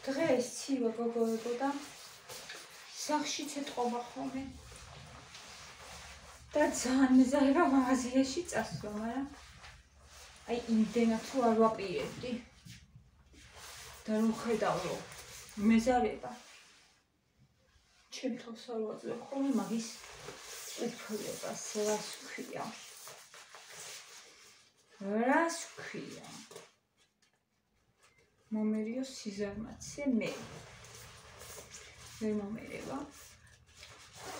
დღეს ცივა გოგოებოდა სახშიც ეთყობა ხოლმე და ძალიან მეზარება მაღაზიაში წასვლა, მაგრამ აი იმდენად თუ არ ვაპირებდი და რომ ხედავ რომ მეზარება ჩემ თავს არ ვაძლევ ხოლმე მაგის უფლებას რას ქვია მომერიო სიზარმაცე მე ვერ მომერება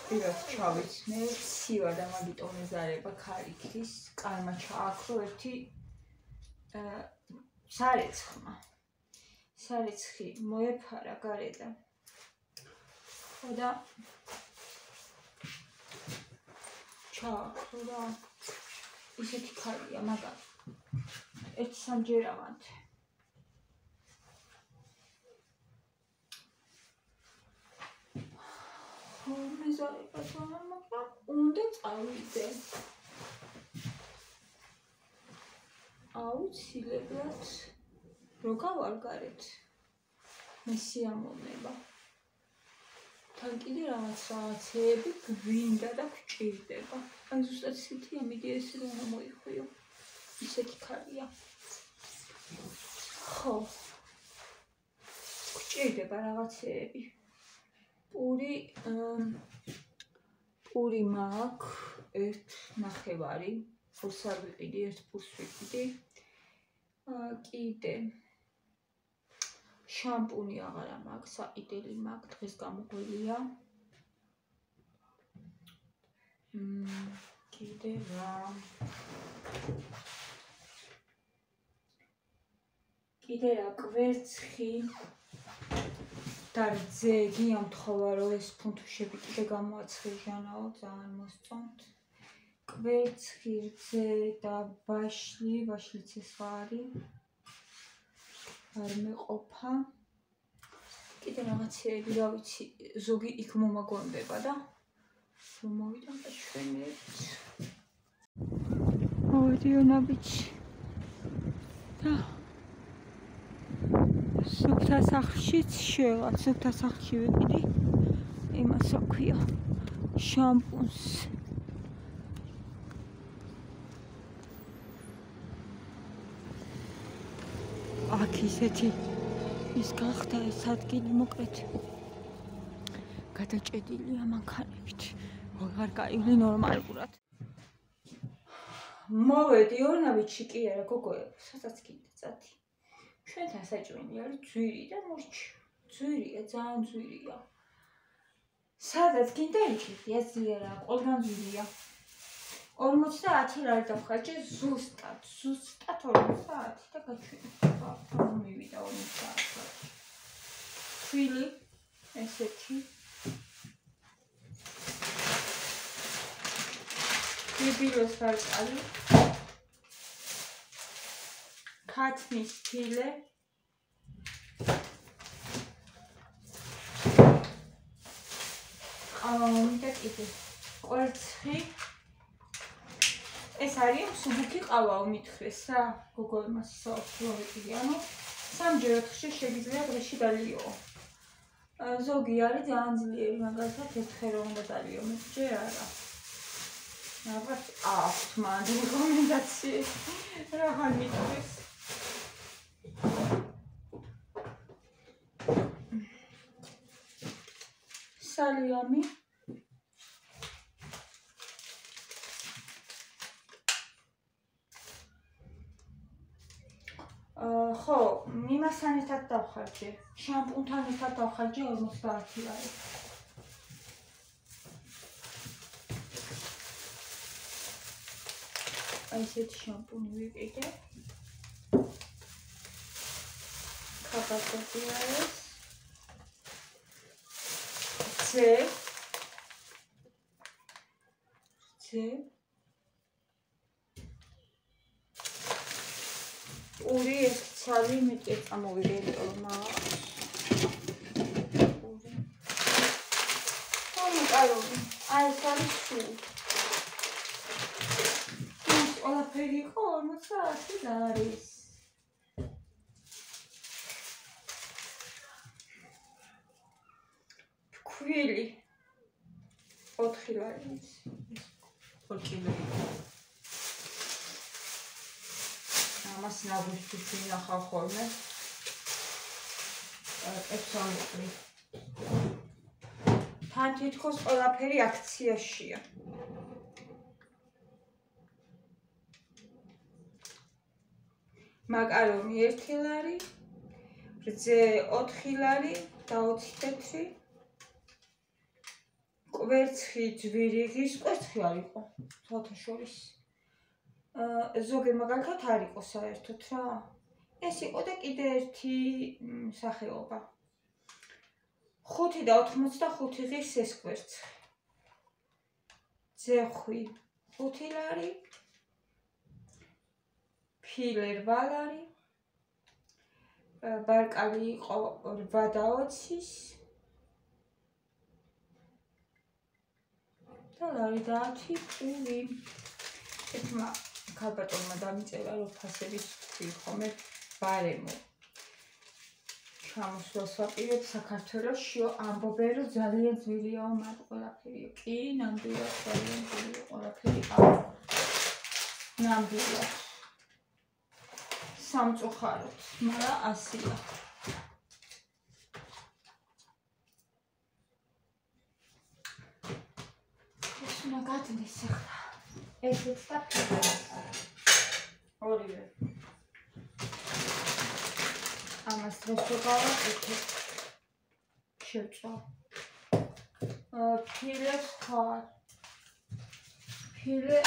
პირად ჩავიცნე ცივა და მაგიტომ მეზარება ქარიქის კარმა ჩააქრო ერთი სარეცხი მოეფარა გარედან და ჩააქრო რა ისეთი ქარია მაგარი ერთი სამჯერავანთე მეზარება თვითონ მაგრამ უნდა წავიდე აუცილებლად რო გავარგარეთ მე სიამოვნება თან კიდე რაღაცეები გვინდა და გვჭირდება აი ზუსტად ისეთია მიდი ეს რომ მოიხვიო ისეთი ქარია ხო გვჭირდება რაღაცეები პური l'ac ერთ ნახევარი ფულს არ ვიყიდი ერთ ფულს ვიყიდი კიდე შამპუნი აღარა მაქვს საყიდელი მაქვს დღეს გამოგველია კიდე რა კვერცხი და რძე გიამთხოვა რომ ეს ფუნთუშები კიდე გამოაცხეჟანაო ძალიან მოსწონთ კვერცხი რძე და ბაშლიც ეს არის არ მეყოფა კიდე რაღაცეები რა ვიცი ზოგი იქ მომაგონდება და რომ მოვიდან და ჩვენებთ მოვიდიო ნაბიჯი და სუფთა სახლშიც შევად სუფთა სახლში ვიყიდი იმას აქვია შამპუნს აქ ისეთი ის გახდა ეს ადგილი მოკლედ გადაჭედილია მანქანებით ვეღარ გაივლი ნორმალურად მოვედი ორნავიჩი კი არა გოგოებო სადაც კიდე წათი ჩვენთან საჭმელი არის ძვირი და მორჩი ძვირია ძალიან ძვირია სადაც კიდე იქით ზიერა ყველგან ძვირია 50 ლარი დავხარჯე ზუსტად 50 და გაჩვენე მივიდა 50 თვილი ესეთი ბიბილოს ვარკალი ქათმის ფილე და კიდე კვერცხი ეს არის სუბუქი ყავაო მithres რა გოგოებმა საოცროვი ანუ სამჯერ ოთხში შეგიძლია დღეში დალიო ზოგი არის ძალიან ძლიერი მაგალითად ერთხელ რომ უნდა დალიო მეტჯერ არა რაღაც აქვთ მან რეკომენდაციები რა მithres სალიამი ხო, იმასთან ერთად დავხარჯე. შამპუნთან ერთად დავხარჯე 50 ლარი. აი ესეთი შამპუნი ვიყიდე. კაპაკოტია ეს. ზე. ური ეს ცალი მეტი წამოვიდე მა ური კომიკაროვი აი ეს არის სულ ის ყველაფერი იყო 50 ლარი ქვილი 4 ლარი. 4 კილო. ამას ნაბუშთვის ვინახავ ხოლმე. 1 ლიტრი. თან თითქოს ყველაფერი აქციაშია. მაკარონი 1 ლარი, რძე 4 ლარი და 20 თეთრი. კვერცხი ძვირიღის, კვერცხი არ იყო, თვალთა შორის. ზოგი მაგალითად არ იყო საერთოდ რა. ეს იყო და კიდე ერთი სახეობა. 5 და 85 ღირს ეს კვერცხი. ძეხვი 5 ლარი. ფილე 8 ლარი. ბარკალი იყო 8 და 20-ის. და ლარი და 10 პური. ეთმა ქალბატონმა დამიწერა რომ ფასების თქვი ხომ ბარემო. ჩამოსვლას ვაპირებ საქართველოშიო, ამბობენ რომ ძალიან ძვირიაო მაგ ყველაფერი. კი, ნამდვილად ძალიან ძვირია ყველაფერი. ნამდვილად. სამწუხაროდ, მაგრამ 100-ია. ეს უნდა გადნეს ახლა. ესეც და ორივე. ამას დღეს ვიყავით შეწვა. ფილეს ხარ. ფილე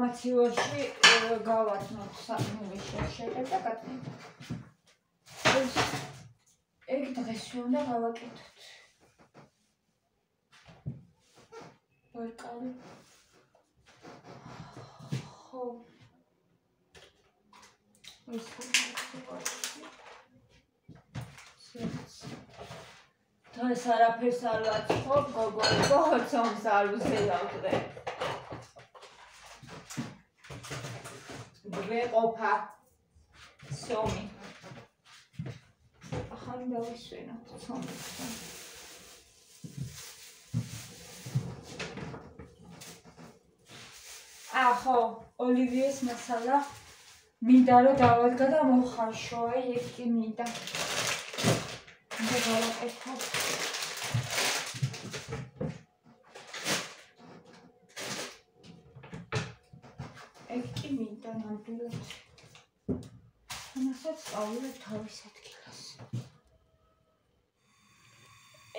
მათივაში გავატნოთ საკმოვიშე შედა გადმე. ეგ დღეს უნდა გავაკეთოთ. ბარკალი. ხო. ეს დღეს არაფერს არ ვაწყობ, გოგო, ცომს არ ვუსეავდრე. გვეყოფა ცომი. ახალი დავისვენოთ ცომი. ხო, ოლივიეს მასალა მინდა რომ დავადგა და მოხარშო, ეგ კი მინდა. მინდა გავაკეთო. ეგ კი მინდა ნამდვილად. ამასაც წავიდე თავის ადგილას.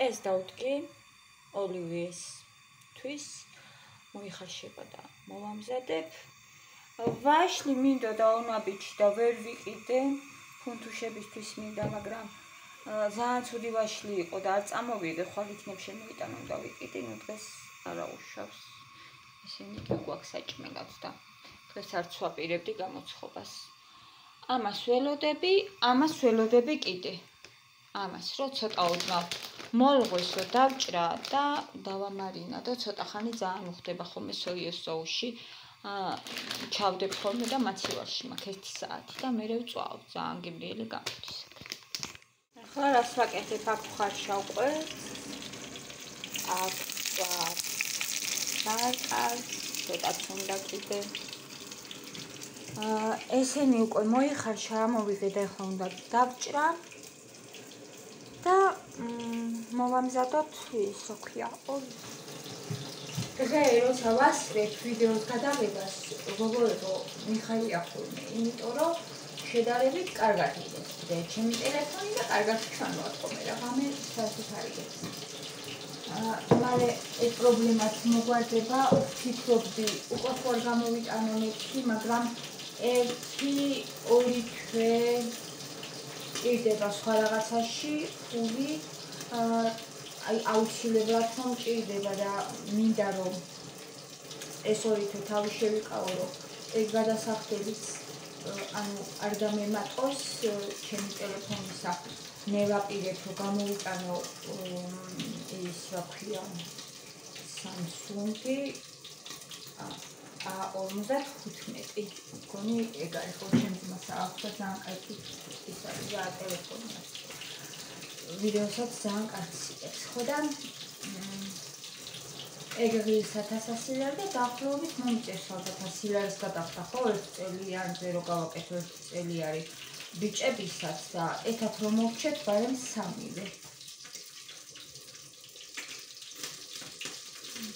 ეს დავდგი ოლივიესთვის მოიხარშება და მოვამზადებ. ვაშლი მინდოდა უნაბიჯი და ვერ ვიყიდე, ფუნთუშებისთვის მინდა, მაგრამ ძალიან ცუდი ვაშლი იყო და არ წამოვიდე, ხვალ იქნებ შემოიტანო და ვიყიდე, ნუ დღეს არა უშავს. ესენი კი გვაქვს საჭმელად და დღეს არც ვაპირებდი გამოცხობას. ამას ველოდები კიდე. ამას რო ცოტა ოდნავ მოლღვეს რო დავჭრა და დავამარინა და ცოტა ხანი ძალიან უხდება ხოლმე სოიოს სოუსში. ჩავდებ ხოლმე და მაცივარში მაქვს 1 საათი და მე ვწვავ, ძალიან გემრიელი გამოდის. ახლა რას ვაკეთებ, აქ ხარშავ კვერცხს. აქ ბარკალს, ცოტაც უნდა კიდე. ესენი უკვე მოიხარშა, მოვიღე და ახლა უნდა დავჭრა. და მოვამზადოთ ისო ქვია დღე როცა ვასწრებ ვიდეოს გადაღებას გოგოებო მიხარია ხოლმე იმიტომ რომ შედარებით კარგად იღებს დღე ჩემი ტელეფონი და კარგად ჩანვათ ხოლმე რა გამე საერთოდ არ იღებს მალე ეს პრობლემაც მოგვარდება ვფიქრობდი უკვე ხوار გამოვიტანო ნეტი მაგრამ 1-2 თვე ჭირდება სხვა რაღაცაში ფული აი აუცილებლად რომ ჭირდება და მინდა რომ ეს 2 თვე თავი შევიკავო რომ ეს გადასახდების ანუ არ დამემატოს ჩემი ტელეფონისა მე ვაპირებ რომ გამოვიტანო ის რა ქვია Samsung-ი A55 მგონი ეგ არის ხო ჩემს მასალა ძალიან კარგი ის არის რა ტელეფონია ვიდეოსაც ძალიან კარგს იღებს ხო და ეგ ღირსად ასასილარი და დაახლოებით მომიწერს ალბათ ასილარის გადახდა ხო 1 წელიანზე რო გავაკეთო 1 წელი არის ბიჭებისაც და ეთათ რომ მოვჩეთ ბარემ 3-ვე.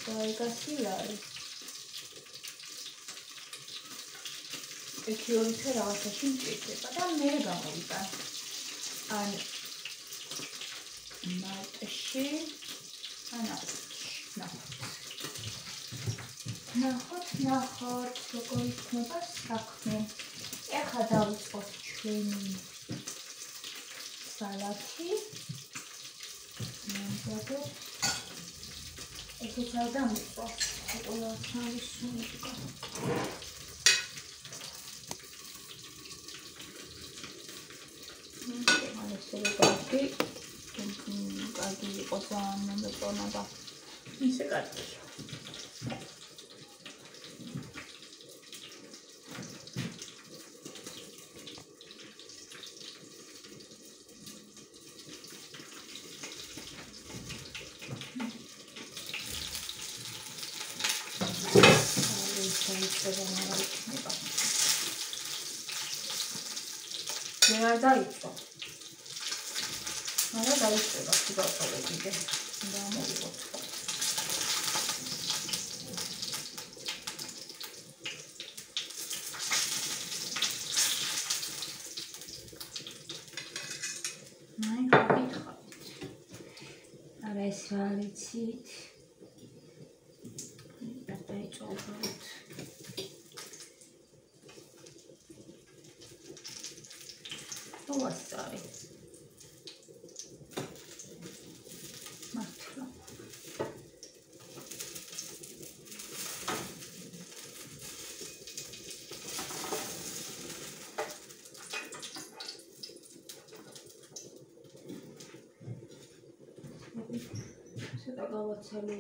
და ეგ ასილარი. ეკი ორი თვე რაღაცაში მჭირდება და მე გამოვიტან. ან მარტში ან ნახოთ, როგორ იქნება საქმე. ეხლა დავიწყოთ ჩვენი სალათი. მომზადოთ. ესეც არ დამიწყოს. ყველა თავის სუნიკა. კარგი იყო ძალიან მომეწონა და ისე კარგია. არ დაიწყო. არა დაიწყება სულ კიდე. და მოვიღოთ. აი, გითხარით. არა ეს რა იცით? დაიწყოთ. ვასწარი. მართლა. ცოტა გავაცალე.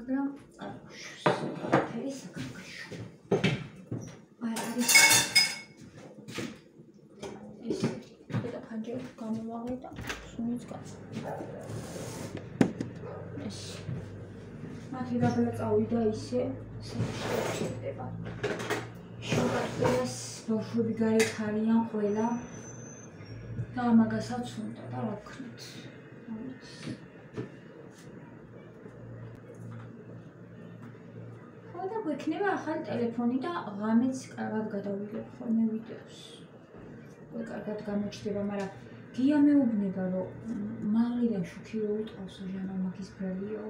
მაგრამ არის საკმაო. აი არის ეს და ფანჯერი გამოვაღე და სუნიც გაწა. ეს მათი დაბლა წავიდა ისე შედება. შეგაწევს ბავშვები გარეთ არიან ყველა და მაგასაც უნდა და რა ვქნით. იქნება ახალი ტელეფონი და ღამეც კარგად გადავიღებ ხოლმე ვიდეოს. კარგად გამოჩნდება, მაგრამ გია მეუბნება, რომ მაღლიდან შუქი რო უტყავს ჟანა მაგის ბრალიო.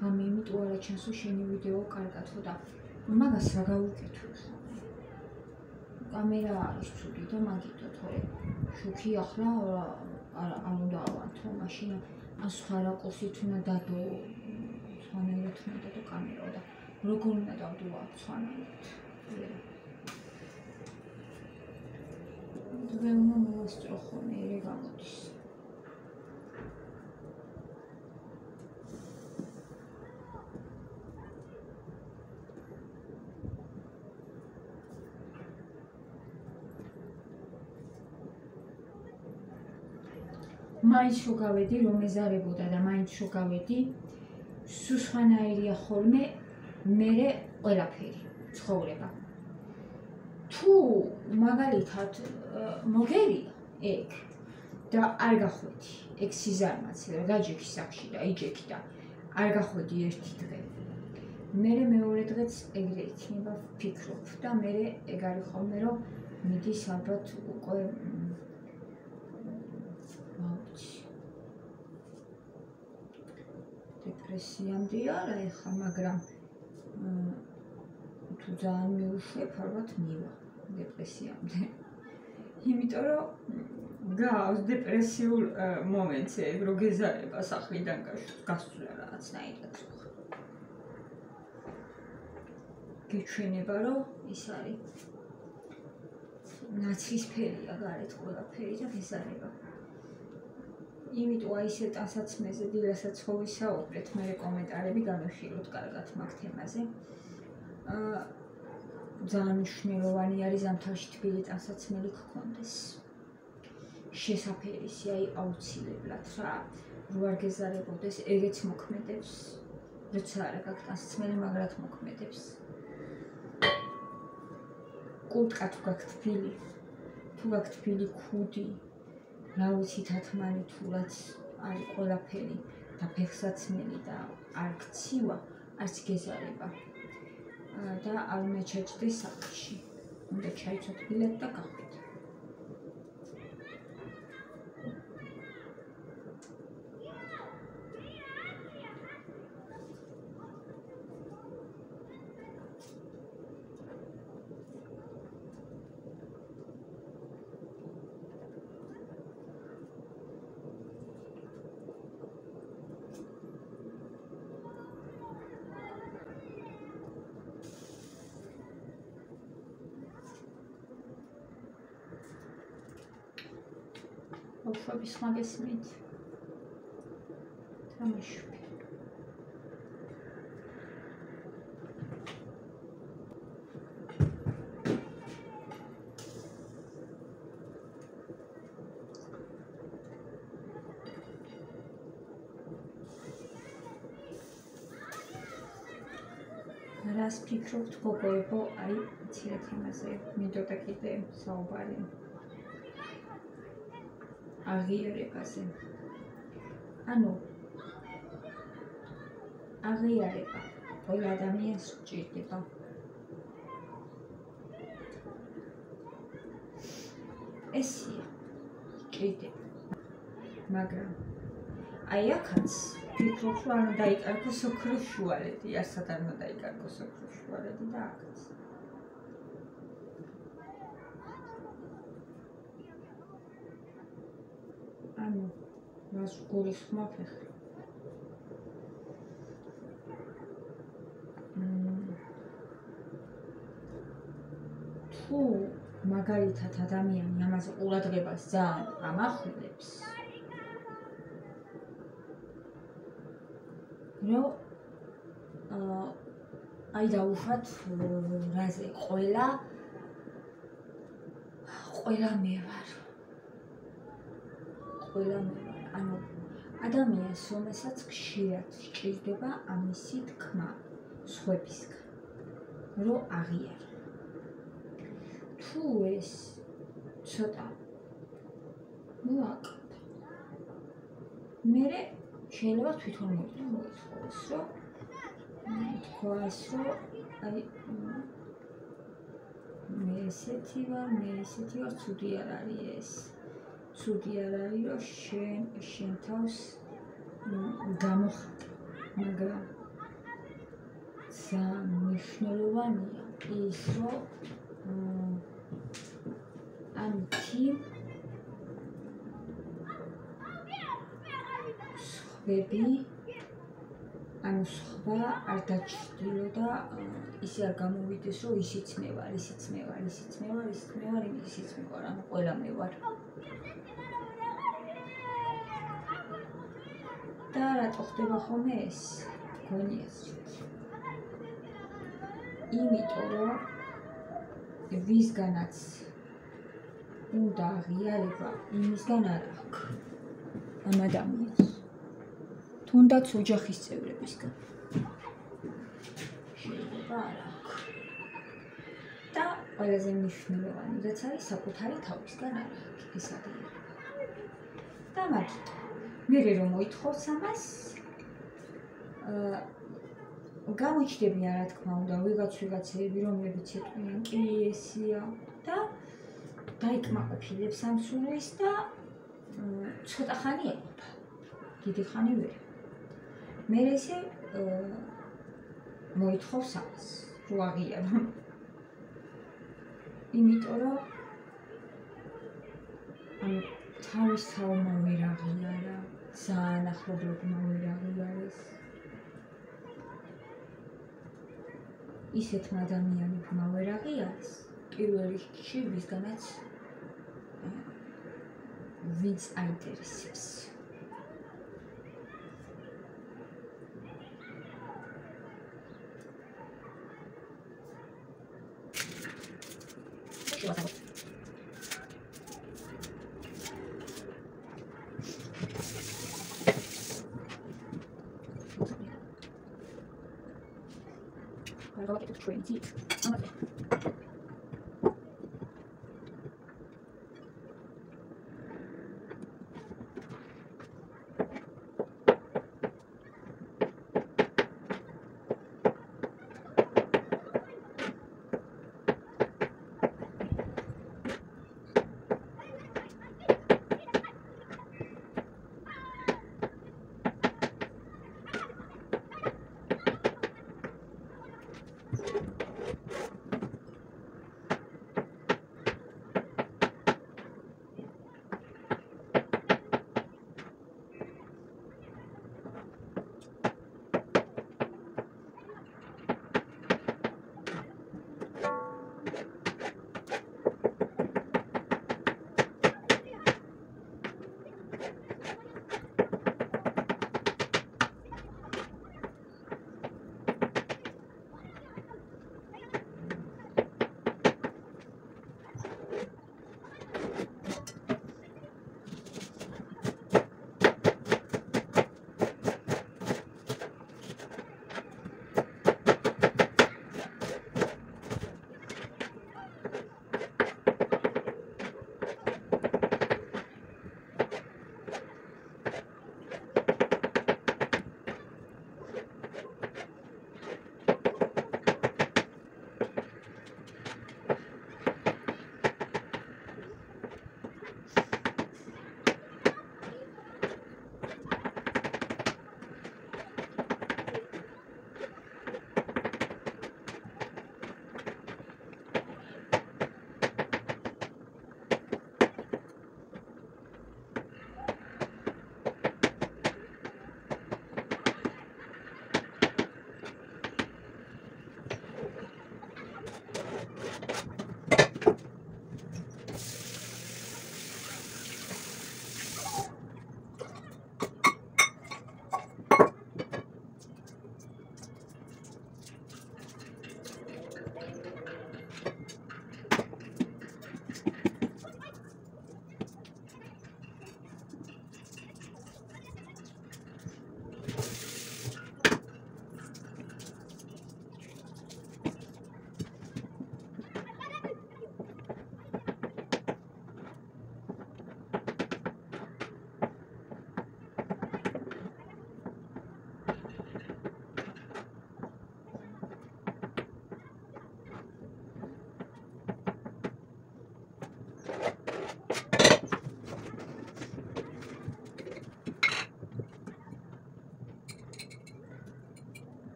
ღამე იმიტომ არა ჩანსო შენი ვიდეო კარგად ხო და მაგას რა გავუკეთო ხო? კამერა არის ცუდი და მაგითო თორე შუქი ახლა არ უნდა ავანთო მაშინ ან სხვა რაკურსით უნდა დადო სხვანაირად უნდა დადო კამერა და როგორ უნდა დავდო სხვანაირად. მე უნდა მოვასწროხო მე გამოდის. მაინც რო გავედი რომ ეზარებოდა და მაინც რო გავედი სულ სხვანაირია ხოლმე მერე ყველაფერი ცხოვრება. თუ მაგალითად მოგერია ეგ და არ გახვედი ეგ სიზარმაცე რა გაჯექი სახში და იჯექი და არ გახვედი ერთი დღე. მერე მეორე დღეც ეგრე იქნება ვფიქრობ და მერე ეგ არის ხოლმე რომ მიდის ალბათ უკვე დეპრესიამდე არა ეხლა, მაგრამ თუ ძალიან მიუშვებ, ალბათ მივა დეპრესიამდე. იმიტომ რომ გავს დეპრესიულ მომენტზე, რო გეზარება სახლიდან გასვლა რაღაცნაირად. გიჩვენება, რომ ის არის ნაცრისფერია გარეთ ყველაფერი და გეზარება. იმიტომ აი ეს ტანსაცმელზე დილასაც ხო ვისაუბრეთ, მე კომენტარები განვიხილოთ კარგად მაგ თემაზე. ძალიან მნიშვნელოვანი არის ზამთარში თბილი ტანსაცმელი გქონდეს. შესაფერისი, აი აუცილებლად რა, რო არ გეზარებოდეს, ეგეც მოქმედებს. როცა არა გაქვს ტანსაცმელი, მაგრად მოქმედებს. კურტკა თუ გაქვს თბილი, თუ გაქვს თბილი ქუდი, რა ვიცი თათმანი თუ რაც არის ყველაფერი და ფეხსაცმელი და არ გცივა, არც გეზარება. და არ უნდა ჩაჭდეს სახლში. უნდა ჩაიცოთ ბილეთ და გახვიდეთ. Ოფშობის ხმა გესმით. თამაშობ. რას ფიქრობთ გოგოებო, აი მცირე თემაზე მინდოდა კიდე საუბარი. აღიარებაზე. ანუ აღიარება ყველა ადამიანს სჭირდება. ესია სჭირდება. მაგრამ აი აქაც ფიქრობ, რომ არ დაიკარგოს ოქროს შუალედი, ასად არ უნდა დაიკარგოს ოქროს შუალედი და აქაც. ანუ მას გულის ხმა ფეხი. თუ მაგალითად ადამიანი ამაზე ყურადღებას ძალიან ამახვილებს, რომ აი დაუშვათ რაზე ყველა მე ვარ. ანუ ადამიანს რომელსაც ხშირად სჭირდება ამისი თქმა სხვებისგან, რომ აღიარა. თუ ეს ცოტა მოაკდა, მერე შეიძლება თვითონ მოითხოვოს, რომ თქვას, რომ აი მე ესეთი ვარ, ცუდი არ არის ეს. ცუდი არ არის, რომ შენ თავს გამოხატა, მაგრამ ძალიან მნიშვნელოვანია ის, რომ ანთი სხვები, ანუ სხვა არ დაჩრდილო და ისე არ გამოვიდეს, რომ ისიც მე ვარ, ანუ ყველა მე ვარ. და რატო ხდება ხოლმე ეს? გონია ზრით. იმიტომ რომ ვისგანაც უნდა აღიარება, იმისგან არ აქვს ამ ადამიანს. თუნდაც ოჯახის წევრებისგან. შეიძლება არ აქვს. და ყველაზე მნიშვნელოვანი რაც არის საკუთარი თავისგან არ აქვს ეს აღიარება. და მაგით მერე რომ მოითხოვს ამას, გამოჩნდებიან რა თქმა უნდა ვიღაცები, რომლებიც ეტყვიან კი ესია და დაიკმაყოფილებს ამ სულს და ცოტა ხანი ეყובה. დიდი ხანი ვერ. მერე ესე მოითხოვს ამას, რო აღიარო. იმიტომ რომ თავის თავმა ვერ აღიარა, ძალიან ახლობლებმა ვერ აღიარეს. ისეთმა ადამიანებმა ვერ აღიარეს პირველ რიგში ვისგანაც ვინც აინტერესებს.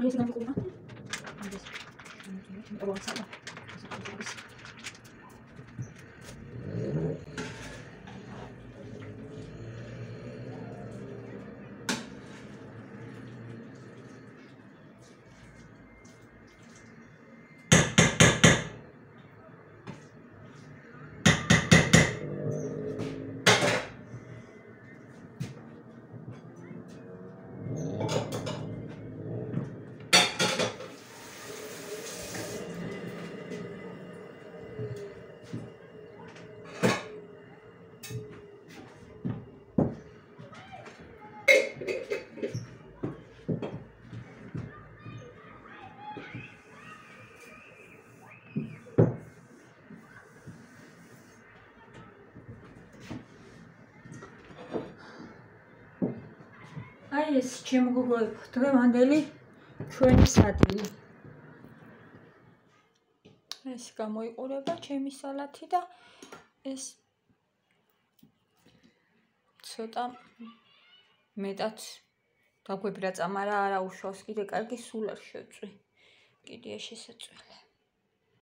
აი ეს გამიგონა. ეს როცა აი ეს ჩემო გოგოებო, დღევანდელი ჩვენი სადილი. ეს გამოიყურება ჩემი სალათი და ეს ცოტა მეტად დაგვებრაცა, მაგრამ არა უშავს, კიდე კარგი სულ არ შევწვი. კიდე შესაწველი.